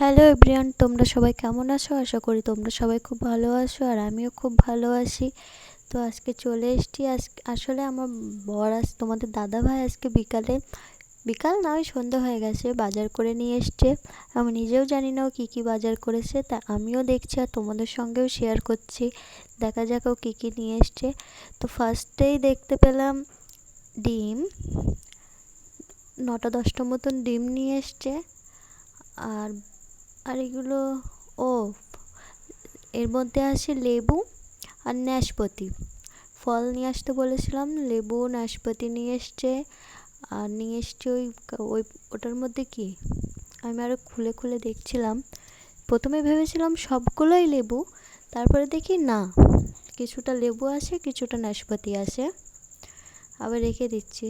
Hello everyone, তোমরা সবাই কেমন আছো? আশা করি তোমরা সবাই খুব ভালো আছো আর আমিও খুব ভালো আছি। তো আজকে চলে এসেছি। আসলে আমার বর তোমাদের দাদা ভাই আজকে বিকাল না, ওই সন্ধ্যা হয়ে গেছে, বাজার করে নিয়ে এসছে। আমি নিজেও জানি না ও কী কী বাজার করেছে, তা আমিও দেখছি আর তোমাদের সঙ্গেও শেয়ার করছি। দেখা যাক ও কী কী নিয়ে এসছে। তো ফার্স্টেই দেখতে পেলাম ডিম, 9টা 10টা মতন ডিম নিয়ে এসছে। আর আর এগুলো, ও এর মধ্যে আছে লেবু আর নাশপাতি। ফল নিয়ে আসতে বলেছিলাম, লেবু নাশপাতি নিয়ে এসছে। আর নিয়ে এসছে ওই ওটার মধ্যে কি, আমি আরও খুলে খুলে দেখছিলাম। প্রথমে ভেবেছিলাম সবগুলোই লেবু, তারপরে দেখি না, কিছুটা লেবু আছে কিছুটা নাশপাতি আছে। আবার রেখে দিচ্ছি।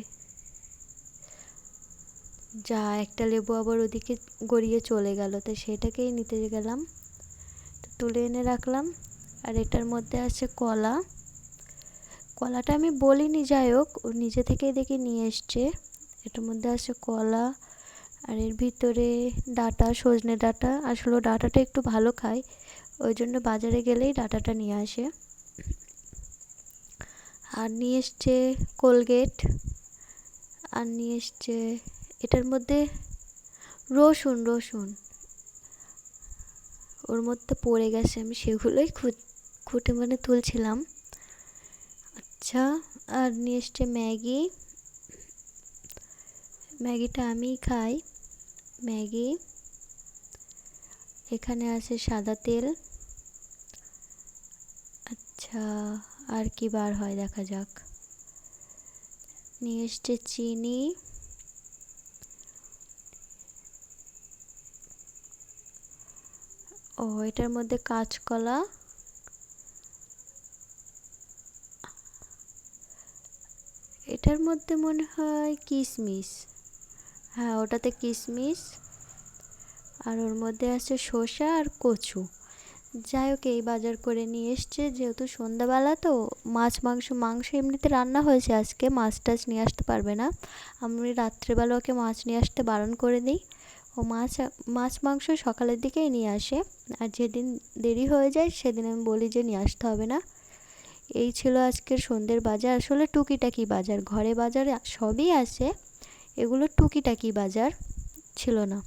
যা, একটা লেবু আবার ওদিকে গড়িয়ে চলে গেল, তো সেটাকেই নিতে গেলাম, তুলে এনে রাখলাম। আর এটার মধ্যে আছে কলাটা আমি বলিনি, যাই হোক ও নিজে থেকেই দেখি নিয়ে এসছে। এটার মধ্যে আছে কলা, আর এর ভিতরে ডাঁটা, সজনে ডাঁটা। আসলে ডাঁটাটা একটু ভালো খায়, ওই জন্য বাজারে গেলেই ডাঁটাটা নিয়ে আসে। আর নিয়ে এসছে কোলগেট। আর নিয়ে এসছে এটার মধ্যে রসুন ওর মধ্যে পড়ে গেছে, আমি সেগুলোই খুঁটে তুলছিলাম। আচ্ছা। আর নিয়ে এসছে ম্যাগিটা আমিই খাই। ম্যাগি, এখানে আছে সাদা তেল। আচ্ছা, আর কি বার হয় দেখা যাক। নিয়ে এসছে চিনি, ও এটার মধ্যে কাঁচকলা, এটার মধ্যে মনে হয় কিশমিশ, হ্যাঁ ওটাতে কিশমিশ। আর ওর মধ্যে আছে শসা আর কচু। যাই হোক, এই বাজার করে নিয়ে এসছে, যেহেতু সন্ধ্যাবেলা তো মাংস এমনিতে রান্না হয়েছে, আজকে মাছ টাছ নিয়ে আসতে পারবে না। আমি রাত্রেবেলা ওকে মাছ নিয়ে আসতে বারণ করে দিই। ও মাছ মাংস সকালের দিকেই নিয়ে আসে, আর যেদিন দেরি হয়ে যায় সেদিন আমি বলি যে নিয়ে আসতে হবে না। এই ছিল আজকের সন্ধ্যের বাজার। আসলে টুকিটাকি বাজার, ঘরে বাজারে সবই আছে, এগুলো টুকিটাকি বাজার ছিল না।